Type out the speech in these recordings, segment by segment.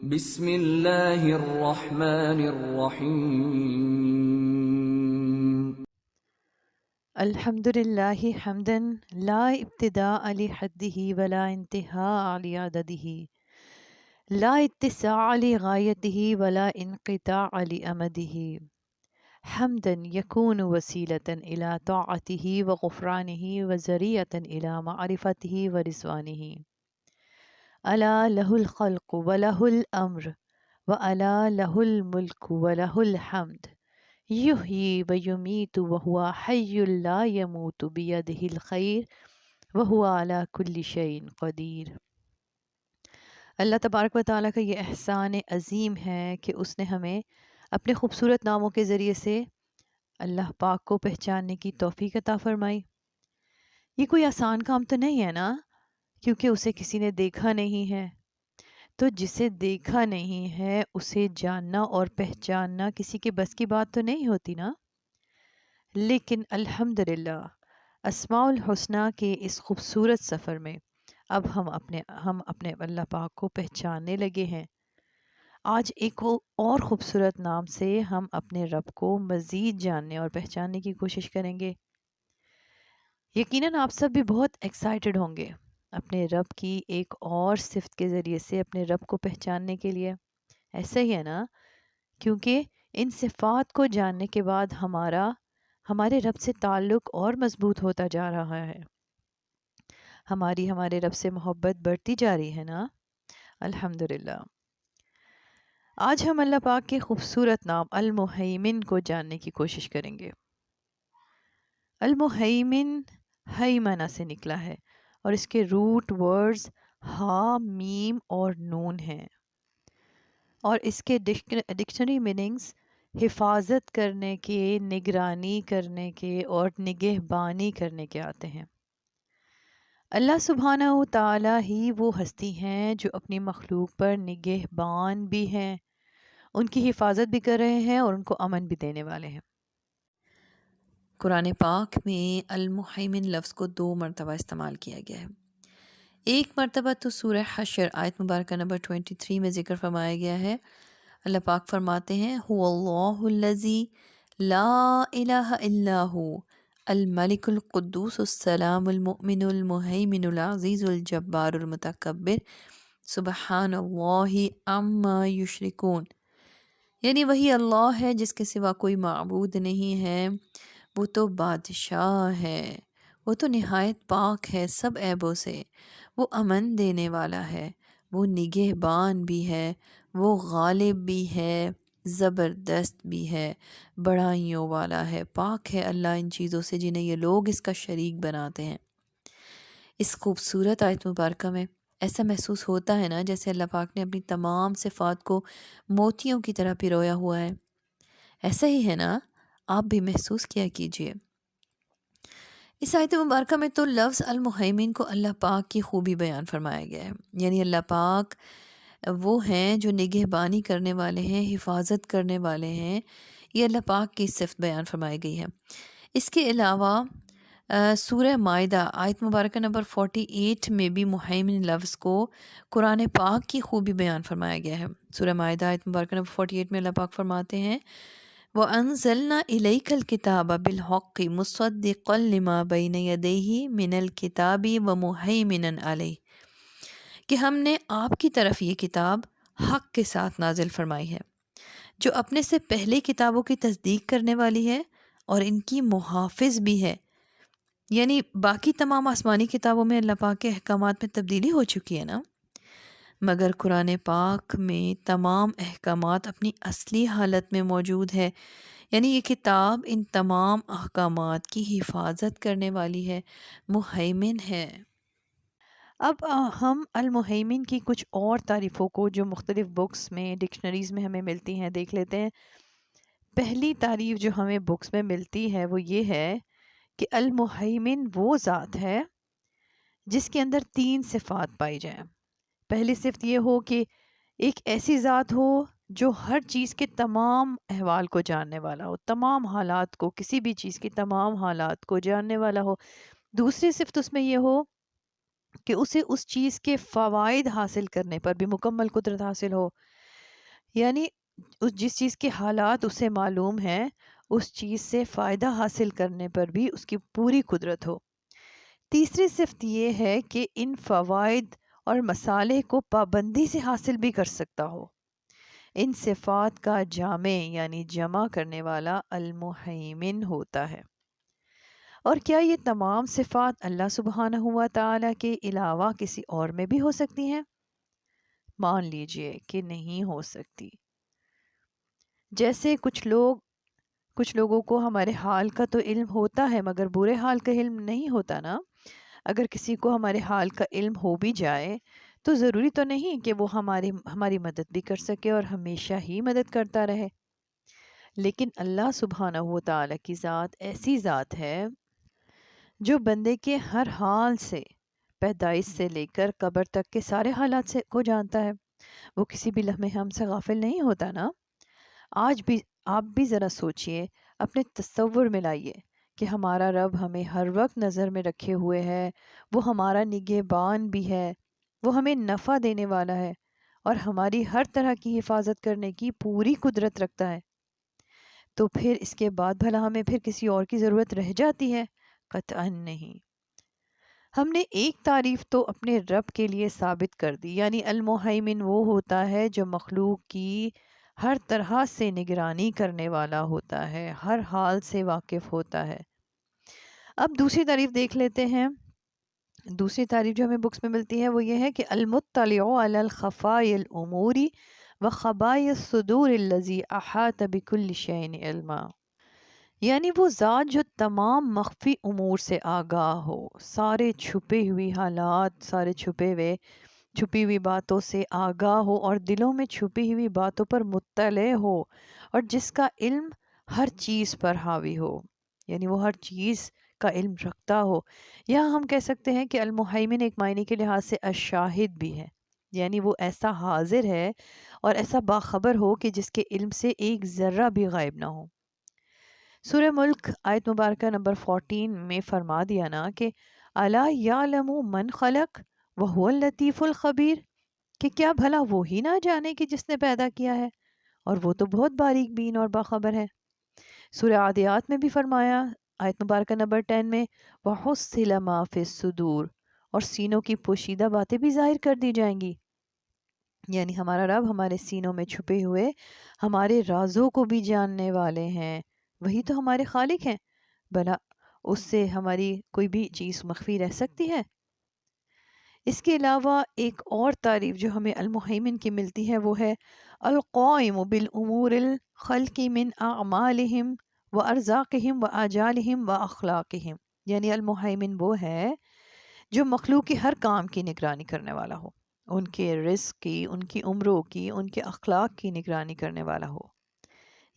بسم اللہ الرحمن الرحیم الحمد للہ حمدا لا ابتداء لحده ولا انتہاء لعدده لا اتساع لغایته ولا انقطاع لأمده حمدا يكون وسيلة إلى طاعته وغفرانه وذريعة إلى معرفته ورضوانه ألا له الخلق وله الأمر وألا له الملك وله الحمد یحیی و یمیت وہو حی لا یموت بیدہ الخیر وہو علی کل شیء قدیر۔ اللہ تبارک و تعالیٰ کا یہ احسان عظیم ہے کہ اس نے ہمیں اپنے خوبصورت ناموں کے ذریعے سے اللہ پاک کو پہچاننے کی توفیق عطا فرمائی۔ یہ کوئی آسان کام تو نہیں ہے نا، کیونکہ اسے کسی نے دیکھا نہیں ہے، تو جسے دیکھا نہیں ہے اسے جاننا اور پہچاننا کسی کے بس کی بات تو نہیں ہوتی نا۔ لیکن الحمدللہ اسماء الحسنہ کے اس خوبصورت سفر میں اب ہم اپنے اللہ پاک کو پہچاننے لگے ہیں۔ آج ایک اور خوبصورت نام سے ہم اپنے رب کو مزید جاننے اور پہچاننے کی کوشش کریں گے۔ یقیناً آپ سب بھی بہت ایکسائٹڈ ہوں گے اپنے رب کی ایک اور صفت کے ذریعے سے اپنے رب کو پہچاننے کے لیے۔ ایسا ہی ہے نا، کیونکہ ان صفات کو جاننے کے بعد ہمارے رب سے تعلق اور مضبوط ہوتا جا رہا ہے، ہمارے رب سے محبت بڑھتی جا رہی ہے نا۔ الحمدللہ آج ہم اللہ پاک کے خوبصورت نام المہیمن کو جاننے کی کوشش کریں گے۔ المہیمن ہیمنہ سے نکلا ہے اور اس کے روٹ ورڈز ہا، میم اور نون ہیں، اور اس کے ڈکشنری میننگز حفاظت کرنے کے، نگرانی کرنے کے اور نگہبانی کرنے کے آتے ہیں۔ اللہ سبحانہ و تعالی ہی وہ ہستی ہیں جو اپنی مخلوق پر نگہبان بھی ہیں، ان کی حفاظت بھی کر رہے ہیں اور ان کو امن بھی دینے والے ہیں۔ قرآن پاک میں المہیمن لفظ کو 2 مرتبہ استعمال کیا گیا ہے۔ ایک مرتبہ تو سورہ حشر آیت مبارکہ نمبر 23 میں ذکر فرمایا گیا ہے۔ اللہ پاک فرماتے ہیں هو اللہ الذی لا الہ الا ہو الملک القدوس السلام المؤمن المہیمن العزیز الجبار المتکبر سبحان اللہ عما یشرکون۔ یعنی وہی اللہ ہے جس کے سوا کوئی معبود نہیں ہے، وہ تو بادشاہ ہے، وہ تو نہایت پاک ہے سب عیبوں سے، وہ امن دینے والا ہے، وہ نگہبان بھی ہے، وہ غالب بھی ہے، زبردست بھی ہے، بڑائیوں والا ہے۔ پاک ہے اللہ ان چیزوں سے جنہیں یہ لوگ اس کا شریک بناتے ہیں۔ اس خوبصورت آیت مبارکہ میں ایسا محسوس ہوتا ہے نا جیسے اللہ پاک نے اپنی تمام صفات کو موتیوں کی طرح پرویا ہوا ہے۔ ایسا ہی ہے نا، آپ بھی محسوس کیا کیجئے۔ اس آیت مبارکہ میں تو لفظ المہیمن کو اللہ پاک کی خوبی بیان فرمایا گیا ہے، یعنی اللہ پاک وہ ہیں جو نگہبانی کرنے والے ہیں، حفاظت کرنے والے ہیں، یہ اللہ پاک کی صفت بیان فرمائی گئی ہے۔ اس کے علاوہ سورہ مائدہ آیت مبارکہ نمبر 48 میں بھی مہیمن لفظ کو قرآن پاک کی خوبی بیان فرمایا گیا ہے۔ سورہ مائدہ آیت مبارکہ نمبر 48 میں اللہ پاک فرماتے ہیں وَأَنزَلْنَا إِلَيْكَ الْكِتَابَ بِالْحَقِّ مُصَدِّقًا لِمَا بَيْنَ يَدَيْهِ مِنَ الْكِتَابِ وَمُهَيْمِنًا عَلَيْهِ، کہ ہم نے آپ کی طرف یہ کتاب حق کے ساتھ نازل فرمائی ہے جو اپنے سے پہلے کتابوں کی تصدیق کرنے والی ہے اور ان کی محافظ بھی ہے۔ یعنی باقی تمام آسمانی کتابوں میں اللہ پاک کے احکامات میں تبدیلی ہو چکی ہے نا، مگر قرآن پاک میں تمام احکامات اپنی اصلی حالت میں موجود ہے، یعنی یہ کتاب ان تمام احکامات کی حفاظت کرنے والی ہے، مہیمن ہے۔ اب ہم المہیمن کی کچھ اور تعریفوں کو جو مختلف بکس میں، ڈکشنریز میں ہمیں ملتی ہیں دیکھ لیتے ہیں۔ پہلی تعریف جو ہمیں بکس میں ملتی ہے وہ یہ ہے کہ المہیمن وہ ذات ہے جس کے اندر 3 صفات پائی جائیں۔ پہلی صفت یہ ہو کہ ایک ایسی ذات ہو جو ہر چیز کے تمام احوال کو جاننے والا ہو، تمام حالات کو، کسی بھی چیز کی تمام حالات کو جاننے والا ہو۔ دوسری صفت اس میں یہ ہو کہ اسے اس چیز کے فوائد حاصل کرنے پر بھی مکمل قدرت حاصل ہو، یعنی جس چیز کے حالات اسے معلوم ہیں اس چیز سے فائدہ حاصل کرنے پر بھی اس کی پوری قدرت ہو۔ تیسری صفت یہ ہے کہ ان فوائد اور مصالح کو پابندی سے حاصل بھی کر سکتا ہو۔ ان صفات کا جامع یعنی جمع کرنے والا المہیمن ہوتا ہے۔ اور کیا یہ تمام صفات اللہ سبحانہ و تعالیٰ کے علاوہ کسی اور میں بھی ہو سکتی ہیں؟ مان لیجئے کہ نہیں ہو سکتی۔ جیسے کچھ لوگوں کو ہمارے حال کا تو علم ہوتا ہے مگر برے حال کا علم نہیں ہوتا نا۔ اگر کسی کو ہمارے حال کا علم ہو بھی جائے تو ضروری تو نہیں کہ وہ ہماری مدد بھی کر سکے اور ہمیشہ ہی مدد کرتا رہے۔ لیکن اللہ سبحانہ و تعالیٰ کی ذات ایسی ذات ہے جو بندے کے ہر حال سے، پیدائش سے لے کر قبر تک کے سارے حالات کو جانتا ہے۔ وہ کسی بھی لمحے ہم سے غافل نہیں ہوتا نا۔ آج بھی آپ بھی ذرا سوچئے، اپنے تصور میں لائیے کہ ہمارا رب ہمیں ہر وقت نظر میں رکھے ہوئے ہے، وہ ہمارا نگہبان بھی ہے، وہ ہمیں نفع دینے والا ہے اور ہماری ہر طرح کی حفاظت کرنے کی پوری قدرت رکھتا ہے۔ تو پھر اس کے بعد بھلا ہمیں پھر کسی اور کی ضرورت رہ جاتی ہے؟ قطعاً نہیں۔ ہم نے ایک تعریف تو اپنے رب کے لیے ثابت کر دی، یعنی المہیمن وہ ہوتا ہے جو مخلوق کی ہر طرح سے نگرانی کرنے والا ہوتا ہے، ہر حال سے واقف ہوتا ہے۔ اب دوسری تعریف دیکھ لیتے ہیں۔ دوسری تعریف جو ہمیں بکس میں ملتی ہے وہ یہ ہے کہ المطلع علی الخفاء الامور وخباء الصدور الذی احاط بكل شیء علما، یعنی وہ ذات جو تمام مخفی امور سے آگاہ ہو، سارے چھپے ہوئے حالات، سارے چھپی ہوئی باتوں سے آگاہ ہو اور دلوں میں چھپی ہوئی باتوں پر مطلع ہو، اور جس کا علم ہر چیز پر حاوی ہو، یعنی وہ ہر چیز کا علم رکھتا ہو۔ یہاں ہم کہہ سکتے ہیں کہ المہیمن ایک معنی کے لحاظ سے الشاہد بھی ہے، یعنی وہ ایسا حاضر ہے اور ایسا باخبر ہو کہ جس کے علم سے ایک ذرہ بھی غائب نہ ہو۔ سورہ ملک آیت مبارکہ نمبر 14 میں فرما دیا نا کہ الا یعلم من خلق وهو اللطیف الخبیر، کہ کیا بھلا وہی نہ جانے کہ جس نے پیدا کیا ہے اور وہ تو بہت باریک بین اور باخبر ہے۔ سورہ عادیات میں بھی فرمایا آیت مبارکہ نمبر 10 میں وَحُصِّلَ مَا فِي الصُّدُورِ، اور سینوں کی پوشیدہ باتیں بھی ظاہر کر دی جائیں گی، یعنی ہمارا رب ہمارے سینوں میں چھپے ہوئے ہمارے رازوں کو بھی جاننے والے ہیں، وہی تو ہمارے خالق ہیں، بھلا اس سے ہماری کوئی بھی چیز مخفی رہ سکتی ہے؟ اس کے علاوہ ایک اور تعریف جو ہمیں المہیمن کی ملتی ہے وہ ہے القائم بالامور الخلق من اعمالہم وارزاقہم واجالہم واخلاقہم، یعنی المہیمن وہ ہے جو مخلوق کی ہر کام کی نگرانی کرنے والا ہو، ان کے رزق کی، ان کی عمروں کی، ان کے اخلاق کی نگرانی کرنے والا ہو،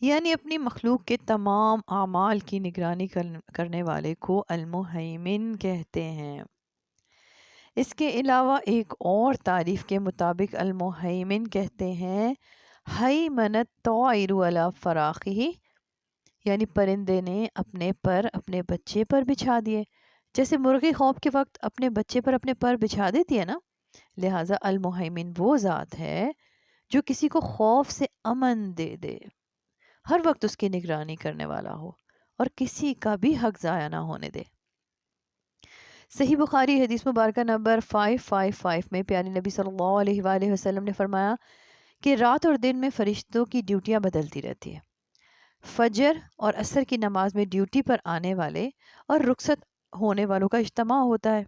یعنی اپنی مخلوق کے تمام اعمال کی نگرانی کرنے والے کو المہیمن کہتے ہیں۔ اس کے علاوہ ایک اور تعریف کے مطابق المہیمن کہتے ہیں ہیمن الطائر علی فراخہ، یعنی پرندے نے اپنے پر اپنے بچے پر بچھا دیے، جیسے مرغی خوف کے وقت اپنے بچے پر اپنے پر بچھا دیتی ہے نا، لہٰذا المہیمن وہ ذات ہے جو کسی کو خوف سے امن دے دے، ہر وقت اس کی نگرانی کرنے والا ہو اور کسی کا بھی حق ضائع نہ ہونے دے۔ صحیح بخاری حدیث مبارکہ نمبر 555 میں پیارے نبی صلی اللہ علیہ وآلہ وسلم نے فرمایا کہ رات اور دن میں فرشتوں کی ڈیوٹیاں بدلتی رہتی ہے۔ فجر اور عصر کی نماز میں ڈیوٹی پر آنے والے اور رخصت ہونے والوں کا اجتماع ہوتا ہے۔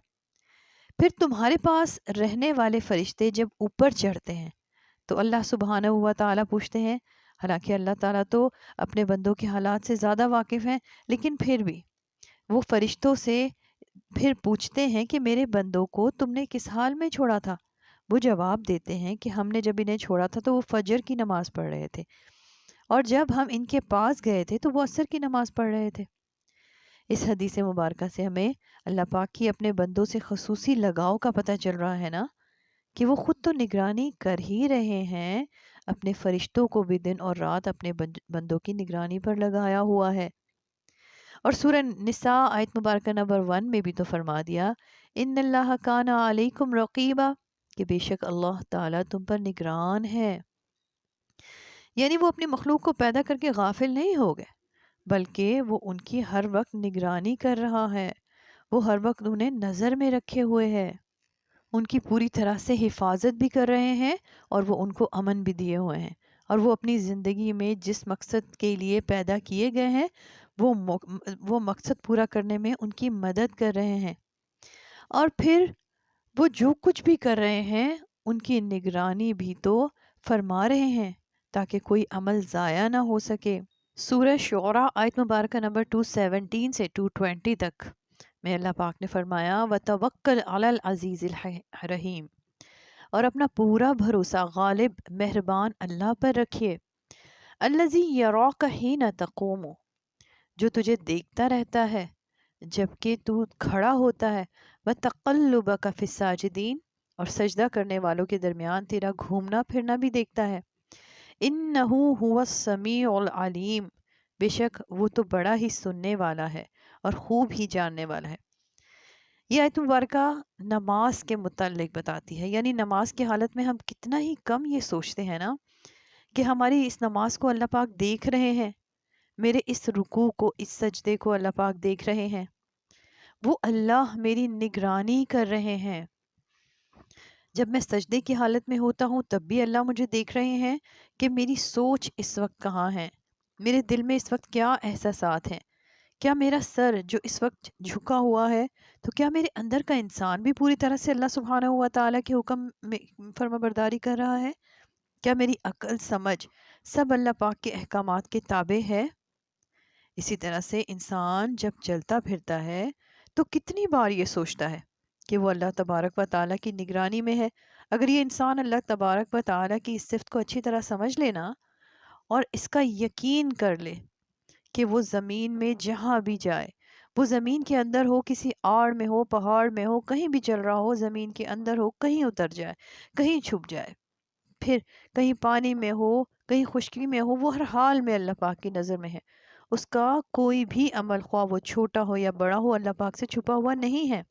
پھر تمہارے پاس رہنے والے فرشتے جب اوپر چڑھتے ہیں تو اللہ سبحانہ و تعالیٰ پوچھتے ہیں، حالانکہ اللہ تعالیٰ تو اپنے بندوں کے حالات سے زیادہ واقف ہیں، لیکن پھر بھی وہ فرشتوں سے پھر پوچھتے ہیں کہ میرے بندوں کو تم نے کس حال میں چھوڑا تھا؟ وہ جواب دیتے ہیں کہ ہم نے جب انہیں چھوڑا تھا تو وہ فجر کی نماز پڑھ رہے تھے، اور جب ہم ان کے پاس گئے تھے تو وہ عصر کی نماز پڑھ رہے تھے۔ اس حدیث مبارکہ سے ہمیں اللہ پاک کی اپنے بندوں سے خصوصی لگاؤ کا پتہ چل رہا ہے نا، کہ وہ خود تو نگرانی کر ہی رہے ہیں، اپنے فرشتوں کو بھی دن اور رات اپنے بندوں کی نگرانی پر لگایا ہوا ہے۔ اور سورہ نساء آیت مبارکہ نمبر 1 میں بھی تو فرما دیا ان اللہ کان علیکم رقیبا، کہ بے شک اللہ تعالیٰ تم پر نگران ہے۔ یعنی وہ اپنی مخلوق کو پیدا کر کے غافل نہیں ہو گئے، بلکہ وہ ان کی ہر وقت نگرانی کر رہا ہے، وہ ہر وقت انہیں نظر میں رکھے ہوئے ہے، ان کی پوری طرح سے حفاظت بھی کر رہے ہیں، اور وہ ان کو امن بھی دیے ہوئے ہیں، اور وہ اپنی زندگی میں جس مقصد کے لیے پیدا کیے گئے ہیں وہ مقصد پورا کرنے میں ان کی مدد کر رہے ہیں، اور پھر وہ جو کچھ بھی کر رہے ہیں ان کی نگرانی بھی تو فرما رہے ہیں تاکہ کوئی عمل ضائع نہ ہو سکے۔ سورہ شعراء آیت مبارکہ نمبر 217 سے 220 تک میں اللہ پاک نے فرمایا وَتَوَكَّلْ عَلَى الْعَزِيزِ الرَّحِيمِ، اور اپنا پورا بھروسہ غالب مہربان اللہ پر رکھیے، الَّذِي يَرَاكَ حِينَ تَقُومُ، جو تجھے دیکھتا رہتا ہے جبکہ تو کھڑا ہوتا ہے، وَتَقَلُّبَكَ فِي السَّاجِدِينَ، اور سجدہ کرنے والوں کے درمیان تیرا گھومنا پھرنا بھی دیکھتا ہے، إِنَّهُ هُوَ السَّمِيعُ الْعَلِيمُ، بے شک وہ تو بڑا ہی سننے والا ہے اور خوب ہی جاننے والا ہے۔ یہ آیت مبارکہ نماز کے متعلق بتاتی ہے، یعنی نماز کی حالت میں ہم کتنا ہی کم یہ سوچتے ہیں نا کہ ہماری اس نماز کو اللہ پاک دیکھ رہے ہیں، میرے اس رکوع کو، اس سجدے کو اللہ پاک دیکھ رہے ہیں، وہ اللہ میری نگرانی کر رہے ہیں۔ جب میں سجدے کی حالت میں ہوتا ہوں تب بھی اللہ مجھے دیکھ رہے ہیں کہ میری سوچ اس وقت کہاں ہے، میرے دل میں اس وقت کیا احساسات ہیں، کیا میرا سر جو اس وقت جھکا ہوا ہے تو کیا میرے اندر کا انسان بھی پوری طرح سے اللہ سبحانہ و تعالیٰ کے حکم میں فرما برداری کر رہا ہے؟ کیا میری عقل سمجھ سب اللہ پاک کے احکامات کے تابع ہے؟ اسی طرح سے انسان جب چلتا پھرتا ہے تو کتنی بار یہ سوچتا ہے کہ وہ اللہ تبارک و تعالیٰ کی نگرانی میں ہے۔ اگر یہ انسان اللہ تبارک و تعالیٰ کی اس صفت کو اچھی طرح سمجھ لینا اور اس کا یقین کر لے کہ وہ زمین میں جہاں بھی جائے، وہ زمین کے اندر ہو، کسی آڑ میں ہو، پہاڑ میں ہو، کہیں بھی چل رہا ہو، زمین کے اندر ہو، کہیں اتر جائے، کہیں چھپ جائے، پھر کہیں پانی میں ہو، کہیں خشکی میں ہو، وہ ہر حال میں اللہ پاک کی نظر میں ہے، اس کا کوئی بھی عمل خواہ وہ چھوٹا ہو یا بڑا ہو اللہ پاک سے چھپا ہوا نہیں ہے۔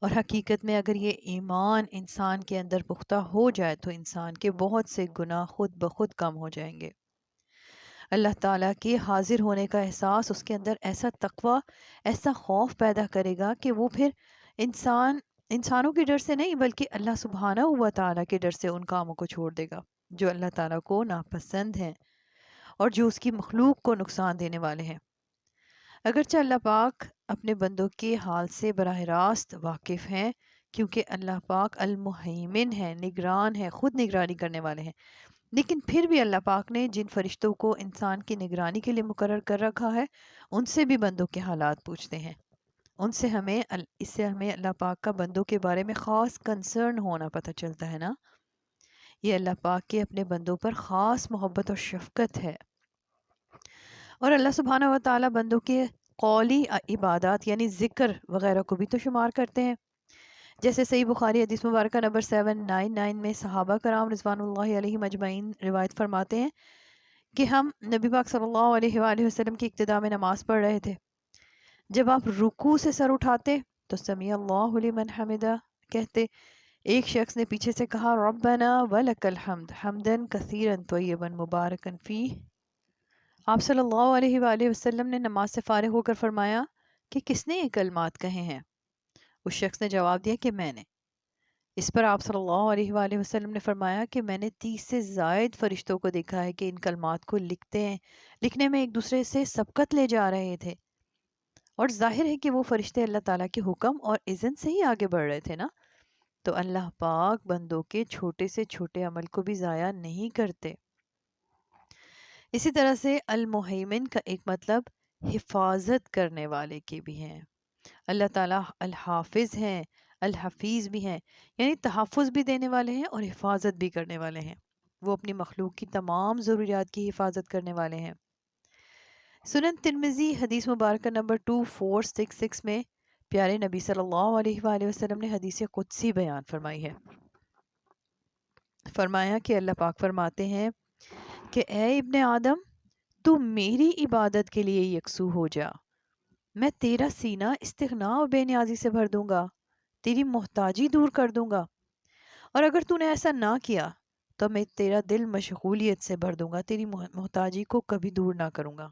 اور حقیقت میں اگر یہ ایمان انسان کے اندر پختہ ہو جائے تو انسان کے بہت سے گناہ خود بخود کم ہو جائیں گے۔ اللہ تعالیٰ کے حاضر ہونے کا احساس اس کے اندر ایسا تقوی، ایسا خوف پیدا کرے گا کہ وہ پھر انسانوں کے ڈر سے نہیں بلکہ اللہ سبحانہ و تعالیٰ کے ڈر سے ان کاموں کو چھوڑ دے گا جو اللہ تعالیٰ کو ناپسند ہیں اور جو اس کی مخلوق کو نقصان دینے والے ہیں۔ اگرچہ اللہ پاک اپنے بندوں کے حال سے براہ راست واقف ہیں، کیونکہ اللہ پاک المہیمن ہے، نگران ہے، خود نگرانی کرنے والے ہیں، لیکن پھر بھی اللہ پاک نے جن فرشتوں کو انسان کی نگرانی کے لیے مقرر کر رکھا ہے ان سے بھی بندوں کے حالات پوچھتے ہیں، اس سے ہمیں اللہ پاک کا بندوں کے بارے میں خاص کنسرن ہونا پتہ چلتا ہے نا۔ یہ اللہ پاک کے اپنے بندوں پر خاص محبت اور شفقت ہے، اور اللہ سبحانہ و تعالیٰ بندوں کے قولی عبادات یعنی ذکر وغیرہ کو بھی تو شمار کرتے ہیں، جیسے صحیح بخاری حدیث مبارکہ نمبر 799 میں صحابہ کرام رضوان اللہ علیہم اجمعین روایت فرماتے ہیں کہ ہم نبی پاک صلی اللہ علیہ وآلہ وسلم کی اقتداء میں نماز پڑھ رہے تھے، جب آپ رکوع سے سر اٹھاتے تو سمیع اللہ لمن حمدہ کہتے، ایک شخص نے پیچھے سے کہا ربنا ولک الحمد حمدا کثیرا طیبا مبارکا فیہ۔ آپ صلی اللہ علیہ وآلہ وسلم نے نماز سے فارغ ہو کر فرمایا کہ کس نے یہ کلمات کہے ہیں؟ اس شخص نے جواب دیا کہ میں نے۔ اس پر آپ صلی اللہ علیہ وآلہ وسلم نے فرمایا کہ میں نے 30 سے زائد فرشتوں کو دیکھا ہے کہ ان کلمات کو لکھنے میں ایک دوسرے سے سبقت لے جا رہے تھے، اور ظاہر ہے کہ وہ فرشتے اللہ تعالیٰ کے حکم اور اذن سے ہی آگے بڑھ رہے تھے نا، تو اللہ پاک بندوں کے چھوٹے سے چھوٹے عمل کو بھی ضائع نہیں کرتے۔ اسی طرح سے المہیمن کا ایک مطلب حفاظت کرنے والے کے بھی ہیں، اللہ تعالیٰ الحافظ ہیں، الحفیظ بھی ہیں، یعنی تحفظ بھی دینے والے ہیں اور حفاظت بھی کرنے والے ہیں، وہ اپنی مخلوق کی تمام ضروریات کی حفاظت کرنے والے ہیں۔ سنن ترمذی حدیث مبارکہ نمبر 2466 میں پیارے نبی صلی اللہ علیہ وآلہ وسلم نے حدیث قدسی بیان فرمائی ہے، فرمایا کہ اللہ پاک فرماتے ہیں کہ اے ابن آدم، تو میری عبادت کے لیے یکسو ہو جا، میں تیرا سینہ استغنا اور بے نیازی سے بھر دوں گا، تیری محتاجی دور کر دوں گا، اور اگر تو نے ایسا نہ کیا تو میں تیرا دل مشغولیت سے بھر دوں گا، تیری محتاجی کو کبھی دور نہ کروں گا۔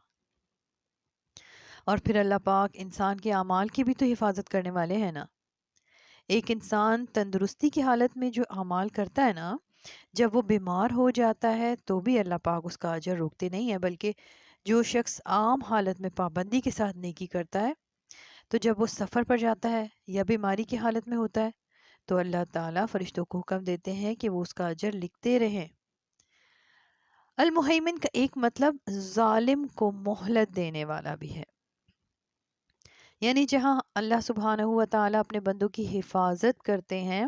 اور پھر اللہ پاک انسان کے اعمال کی بھی تو حفاظت کرنے والے ہیں نا۔ ایک انسان تندرستی کی حالت میں جو اعمال کرتا ہے نا، جب وہ بیمار ہو جاتا ہے تو بھی اللہ پاک اس کا اجر روکتے نہیں ہے، بلکہ جو شخص عام حالت میں پابندی کے ساتھ نیکی کرتا ہے، تو جب وہ سفر پر جاتا ہے یا بیماری کی حالت میں ہوتا ہے تو اللہ تعالیٰ فرشتوں کو حکم دیتے ہیں کہ وہ اس کا اجر لکھتے رہیں۔ المہیمن کا ایک مطلب ظالم کو مہلت دینے والا بھی ہے، یعنی جہاں اللہ سبحانہ و تعالیٰ اپنے بندوں کی حفاظت کرتے ہیں،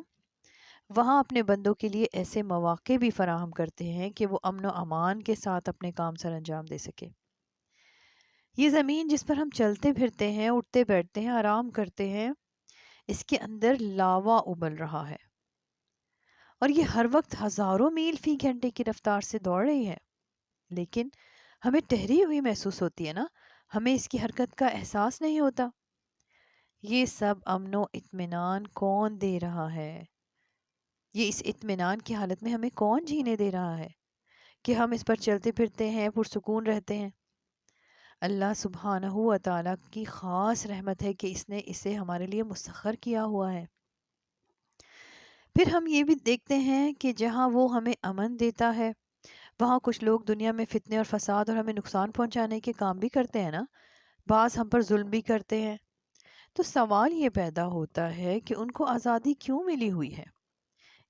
وہاں اپنے بندوں کے لیے ایسے مواقع بھی فراہم کرتے ہیں کہ وہ امن و امان کے ساتھ اپنے کام سر انجام دے سکے۔ یہ زمین جس پر ہم چلتے پھرتے ہیں، اٹھتے بیٹھتے ہیں، آرام کرتے ہیں، اس کے اندر لاوا ابل رہا ہے، اور یہ ہر وقت ہزاروں میل فی گھنٹے کی رفتار سے دوڑ رہی ہے، لیکن ہمیں ٹھہری ہوئی محسوس ہوتی ہے نا، ہمیں اس کی حرکت کا احساس نہیں ہوتا۔ یہ سب امن و اطمینان کون دے رہا ہے؟ یہ اس اطمینان کی حالت میں ہمیں کون جینے دے رہا ہے کہ ہم اس پر چلتے پھرتے ہیں، پرسکون رہتے ہیں؟ اللہ سبحانہ و تعالیٰ کی خاص رحمت ہے کہ اس نے اسے ہمارے لیے مسخر کیا ہوا ہے۔ پھر ہم یہ بھی دیکھتے ہیں کہ جہاں وہ ہمیں امن دیتا ہے، وہاں کچھ لوگ دنیا میں فتنے اور فساد اور ہمیں نقصان پہنچانے کے کام بھی کرتے ہیں نا، بعض ہم پر ظلم بھی کرتے ہیں۔ تو سوال یہ پیدا ہوتا ہے کہ ان کو آزادی کیوں ملی ہوئی ہے؟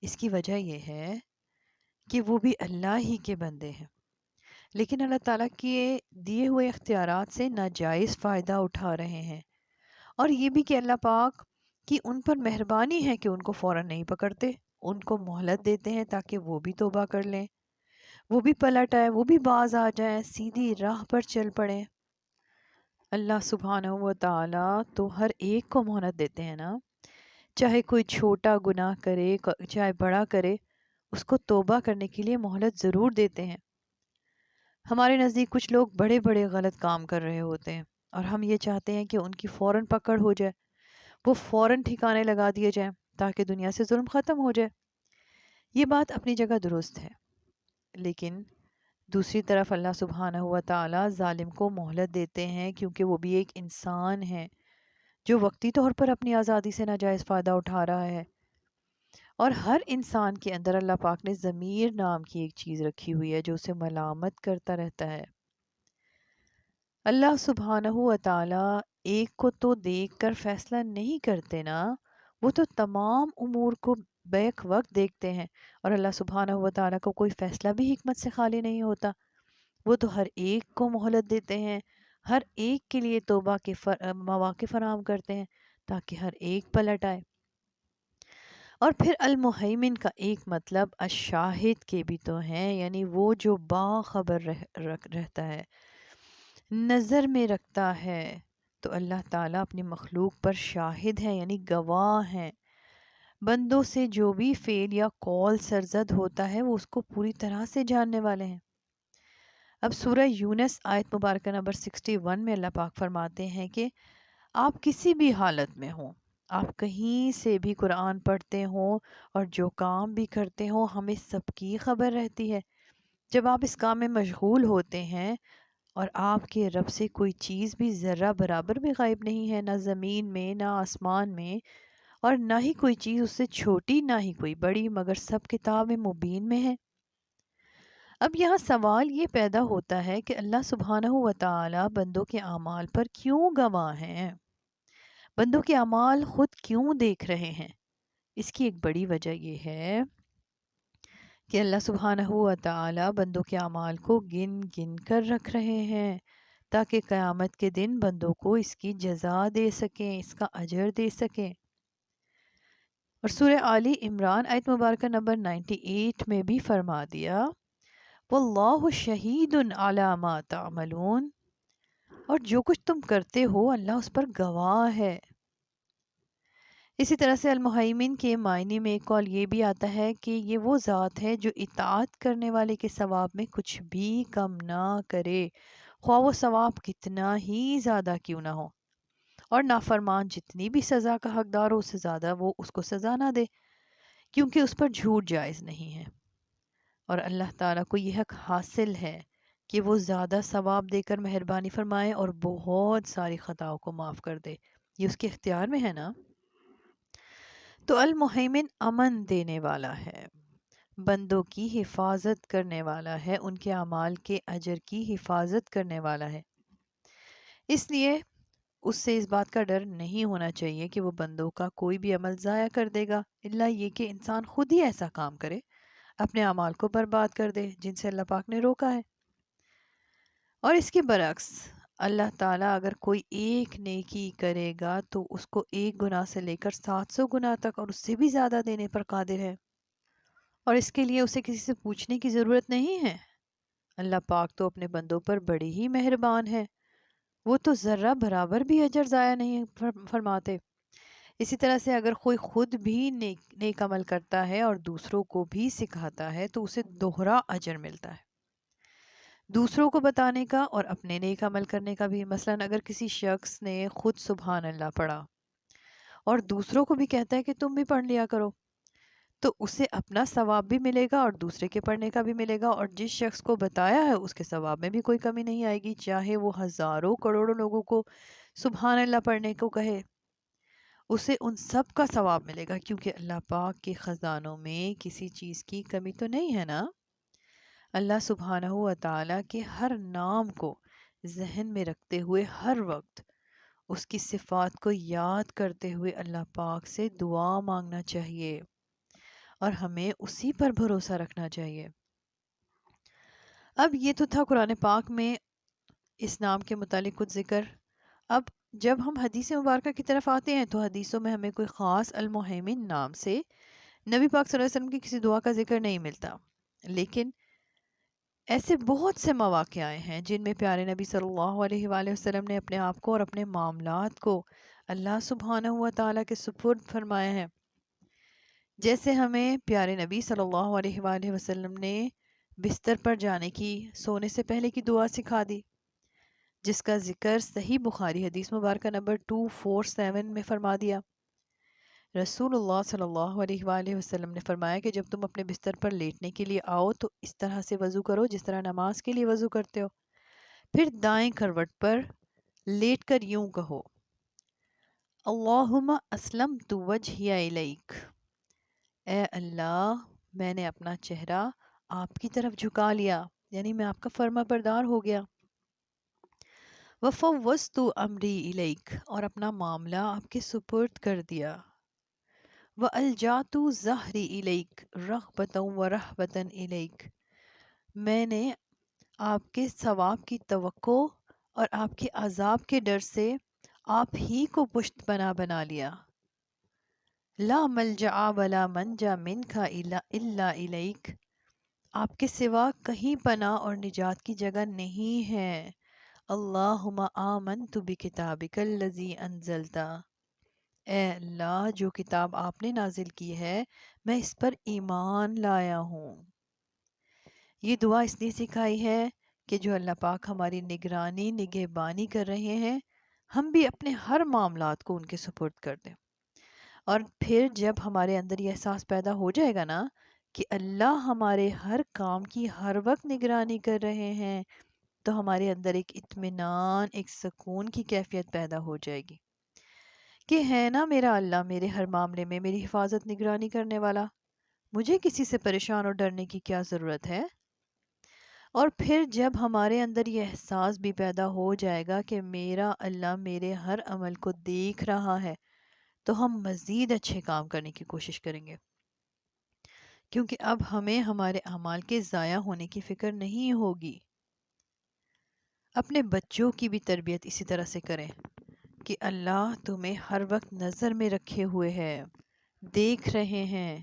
اس کی وجہ یہ ہے کہ وہ بھی اللہ ہی کے بندے ہیں، لیکن اللہ تعالیٰ کے دیے ہوئے اختیارات سے ناجائز فائدہ اٹھا رہے ہیں، اور یہ بھی کہ اللہ پاک کی ان پر مہربانی ہے کہ ان کو فوراً نہیں پکڑتے، ان کو مہلت دیتے ہیں تاکہ وہ بھی توبہ کر لیں، وہ بھی پلٹ آئے، وہ بھی باز آ جائیں، سیدھی راہ پر چل پڑیں۔ اللہ سبحانہ و تعالیٰ تو ہر ایک کو مہلت دیتے ہیں نا، چاہے کوئی چھوٹا گناہ کرے چاہے بڑا کرے، اس کو توبہ کرنے کے لیے مہلت ضرور دیتے ہیں۔ ہمارے نزدیک کچھ لوگ بڑے بڑے غلط کام کر رہے ہوتے ہیں، اور ہم یہ چاہتے ہیں کہ ان کی فوراً پکڑ ہو جائے، وہ فوراً ٹھکانے لگا دیے جائیں تاکہ دنیا سے ظلم ختم ہو جائے۔ یہ بات اپنی جگہ درست ہے، لیکن دوسری طرف اللہ سبحانہ و تعالیٰ ظالم کو مہلت دیتے ہیں کیونکہ وہ بھی ایک انسان ہے جو وقتی طور پر اپنی آزادی سے ناجائز فائدہ اٹھا رہا ہے، اور ہر انسان کے اندر اللہ پاک نے ضمیر نام کی ایک چیز رکھی ہوئی ہے جو اسے ملامت کرتا رہتا ہے۔ اللہ سبحانہ و تعالیٰ ایک کو تو دیکھ کر فیصلہ نہیں کرتے نا، وہ تو تمام امور کو بیک وقت دیکھتے ہیں، اور اللہ سبحانہ و تعالیٰ کو کوئی فیصلہ بھی حکمت سے خالی نہیں ہوتا۔ وہ تو ہر ایک کو مہلت دیتے ہیں، ہر ایک کے لیے توبہ کے مواقع فراہم کرتے ہیں تاکہ ہر ایک پلٹ آئے۔ اور پھر المہیمن کا ایک مطلب الشاہد کے بھی تو ہیں، یعنی وہ جو باخبر رہتا ہے، نظر میں رکھتا ہے۔ تو اللہ تعالیٰ اپنی مخلوق پر شاہد ہے، یعنی گواہ ہیں۔ بندوں سے جو بھی فعل یا قول سرزد ہوتا ہے وہ اس کو پوری طرح سے جاننے والے ہیں۔ اب سورہ یونس آیت مبارکہ نمبر 61 میں اللہ پاک فرماتے ہیں کہ آپ کسی بھی حالت میں ہوں، آپ کہیں سے بھی قرآن پڑھتے ہوں اور جو کام بھی کرتے ہوں، ہمیں سب کی خبر رہتی ہے۔ جب آپ اس کام میں مشغول ہوتے ہیں اور آپ کے رب سے کوئی چیز بھی ذرہ برابر بھی غائب نہیں ہے، نہ زمین میں نہ آسمان میں، اور نہ ہی کوئی چیز اس سے چھوٹی نہ ہی کوئی بڑی، مگر سب کتاب مبین میں ہے۔ اب یہاں سوال یہ پیدا ہوتا ہے کہ اللہ سبحانہ و تعالی بندوں کے اعمال پر کیوں گواہ ہیں؟ بندوں کے اعمال خود کیوں دیکھ رہے ہیں؟ اس کی ایک بڑی وجہ یہ ہے کہ اللہ سبحانہ و تعالی بندوں کے اعمال کو گن گن کر رکھ رہے ہیں تاکہ قیامت کے دن بندوں کو اس کی جزا دے سکیں، اس کا اجر دے سکیں۔ اور سورہ آلی عمران آیت مبارکہ نمبر 98 میں بھی فرما دیا واللہ شہید علی ما تعملون، اور جو کچھ تم کرتے ہو اللہ اس پر گواہ ہے۔ اسی طرح سے المہیمن کے معنی میں ایک قول یہ بھی آتا ہے کہ یہ وہ ذات ہے جو اطاعت کرنے والے کے ثواب میں کچھ بھی کم نہ کرے، خواہ وہ ثواب کتنا ہی زیادہ کیوں نہ ہو، اور نافرمان جتنی بھی سزا کا حقدار ہو اس سے زیادہ وہ اس کو سزا نہ دے، کیونکہ اس پر جھوٹ جائز نہیں ہے۔ اور اللہ تعالیٰ کو یہ حق حاصل ہے کہ وہ زیادہ ثواب دے کر مہربانی فرمائے اور بہت ساری خطاؤں کو معاف کر دے، یہ اس کے اختیار میں ہے نا۔ تو المحیمن امن دینے والا ہے، بندوں کی حفاظت کرنے والا ہے، ان کے اعمال کے اجر کی حفاظت کرنے والا ہے، اس لیے اس سے اس بات کا ڈر نہیں ہونا چاہیے کہ وہ بندوں کا کوئی بھی عمل ضائع کر دے گا، الا یہ کہ انسان خود ہی ایسا کام کرے، اپنے اعمال کو برباد کر دے جن سے اللہ پاک نے روکا ہے۔ اور اس کے برعکس اللہ تعالیٰ اگر کوئی ایک نیکی کرے گا تو اس کو ایک گناہ سے لے کر 700 گناہ تک اور اس سے بھی زیادہ دینے پر قادر ہے، اور اس کے لیے اسے کسی سے پوچھنے کی ضرورت نہیں ہے۔ اللہ پاک تو اپنے بندوں پر بڑی ہی مہربان ہے، وہ تو ذرہ برابر بھی اجر ضائع نہیں فرماتے۔ اسی طرح سے اگر کوئی خود بھی نیک عمل کرتا ہے اور دوسروں کو بھی سکھاتا ہے تو اسے دوہرا اجر ملتا ہے، دوسروں کو بتانے کا اور اپنے نیک عمل کرنے کا بھی۔ مثلاً اگر کسی شخص نے خود سبحان اللہ پڑھا اور دوسروں کو بھی کہتا ہے کہ تم بھی پڑھ لیا کرو، تو اسے اپنا ثواب بھی ملے گا اور دوسرے کے پڑھنے کا بھی ملے گا، اور جس شخص کو بتایا ہے اس کے ثواب میں بھی کوئی کمی نہیں آئے گی، چاہے وہ ہزاروں کروڑوں لوگوں کو سبحان اللہ پڑھنے کو کہے، اسے ان سب کا ثواب ملے گا، کیونکہ اللہ پاک کے خزانوں میں کسی چیز کی کمی تو نہیں ہے نا۔ اللہ سبحانہ و تعالیٰ کے ہر نام کو ذہن میں رکھتے ہوئے ہر وقت اس کی صفات کو یاد کرتے ہوئے اللہ پاک سے دعا مانگنا چاہیے اور ہمیں اسی پر بھروسہ رکھنا چاہیے۔ اب یہ تو تھا قرآن پاک میں اس نام کے متعلق کچھ ذکر۔ اب جب ہم حدیث مبارکہ کی طرف آتے ہیں تو حدیثوں میں ہمیں کوئی خاص المحیمن نام سے نبی پاک صلی اللہ علیہ وسلم کی کسی دعا کا ذکر نہیں ملتا، لیکن ایسے بہت سے مواقع آئے ہیں جن میں پیارے نبی صلی اللہ علیہ وآلہ وسلم نے اپنے آپ کو اور اپنے معاملات کو اللہ سبحانہ و تعالیٰ کے سپرد فرمایا ہے، جیسے ہمیں پیارے نبی صلی اللہ علیہ وآلہ وسلم نے بستر پر جانے کی، سونے سے پہلے کی دعا سکھا دی، جس کا ذکر صحیح بخاری حدیث مبارکہ نمبر 247 میں فرما دیا۔ رسول اللہ صلی اللہ علیہ وآلہ وسلم نے فرمایا کہ جب تم اپنے بستر پر لیٹنے کے لیے آؤ تو اس طرح سے وضو کرو جس طرح نماز کے لیے وضو کرتے ہو، پھر دائیں کروٹ پر لیٹ کر یوں کہو، اللہم اسلمت وجہی الیک، اے اللہ میں نے اپنا چہرہ آپ کی طرف جھکا لیا، یعنی میں آپ کا فرما بردار ہو گیا، وفوضت امری الیک، اور اپنا معاملہ آپ کے سپرد کر دیا، وَأَلْجَأْتُ ظَهْرِي إِلَيْكَ رَغْبَةً وَرَهْبَةً إِلَيْكَ، میں نے آپ کے ثواب کی توقع اور آپ کے عذاب کے ڈر سے آپ ہی کو پشت بنا بنا لیا، لا ملجأ ولا منجا منک الا الیک، آپ کے سوا کہیں پناہ اور نجات کی جگہ نہیں ہے، اللہم آمنت بکتابک الذی انزلت، اے اللہ جو کتاب آپ نے نازل کی ہے میں اس پر ایمان لایا ہوں۔ یہ دعا اس لیے سکھائی ہے کہ جو اللہ پاک ہماری نگرانی نگہبانی کر رہے ہیں، ہم بھی اپنے ہر معاملات کو ان کے سپرد کر دیں، اور پھر جب ہمارے اندر یہ احساس پیدا ہو جائے گا نا کہ اللہ ہمارے ہر کام کی ہر وقت نگرانی کر رہے ہیں، تو ہمارے اندر ایک اطمینان، ایک سکون کی کیفیت پیدا ہو جائے گی کہ ہے نا میرا اللہ میرے ہر معاملے میں میری حفاظت نگرانی کرنے والا، مجھے کسی سے پریشان اور ڈرنے کی کیا ضرورت ہے۔ اور پھر جب ہمارے اندر یہ احساس بھی پیدا ہو جائے گا کہ میرا اللہ میرے ہر عمل کو دیکھ رہا ہے، تو ہم مزید اچھے کام کرنے کی کوشش کریں گے، کیونکہ اب ہمیں ہمارے اعمال کے ضائع ہونے کی فکر نہیں ہوگی۔ اپنے بچوں کی بھی تربیت اسی طرح سے کریں کہ اللہ تمہیں ہر وقت نظر میں رکھے ہوئے ہے، دیکھ رہے ہیں،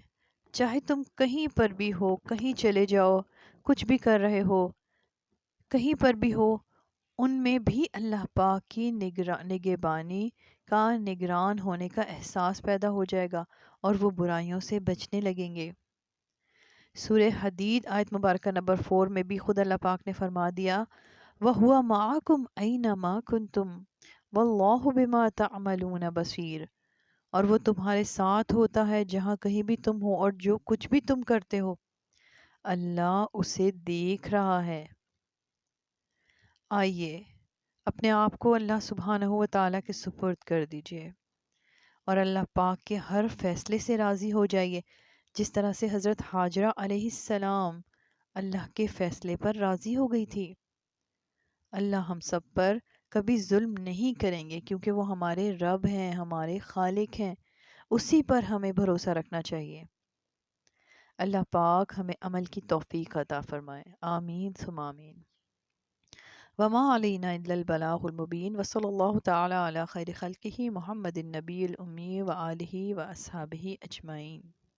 چاہے تم کہیں پر بھی ہو، کہیں چلے جاؤ، کچھ بھی کر رہے ہو، کہیں پر بھی ہو، ان میں بھی اللہ پاک کی نگہبانی کا، نگران ہونے کا احساس پیدا ہو جائے گا اور وہ برائیوں سے بچنے لگیں گے۔ سورہ حدید آیت مبارکہ نمبر 4 میں بھی خود اللہ پاک نے فرما دیا، وَهُوَ مَعَكُمْ أَيْنَمَا كُنْتُمْ وَاللَّهُ بِمَا تَعْمَلُونَ بَصِيرٌ، اور وہ تمہارے ساتھ ہوتا ہے جہاں کہیں بھی تم ہو اور جو کچھ بھی تم کرتے ہو، اللہ اسے دیکھ رہا ہے۔ آئیے اپنے آپ کو اللہ سبحانہ و تعالیٰ کے سپرد کر دیجئے اور اللہ پاک کے ہر فیصلے سے راضی ہو جائیے، جس طرح سے حضرت ہاجرہ علیہ السلام اللہ کے فیصلے پر راضی ہو گئی تھی۔ اللہ ہم سب پر کبھی ظلم نہیں کریں گے، کیونکہ وہ ہمارے رب ہیں، ہمارے خالق ہیں، اسی پر ہمیں بھروسہ رکھنا چاہیے۔ اللہ پاک ہمیں عمل کی توفیق عطا فرمائے، آمین ثم آمین۔ وما علینا الا البلاغ المبین، وصلی اللہ تعالی علی خیر خلقہ محمد النبی الأمی وآلہ وأصحابہ اجمعین۔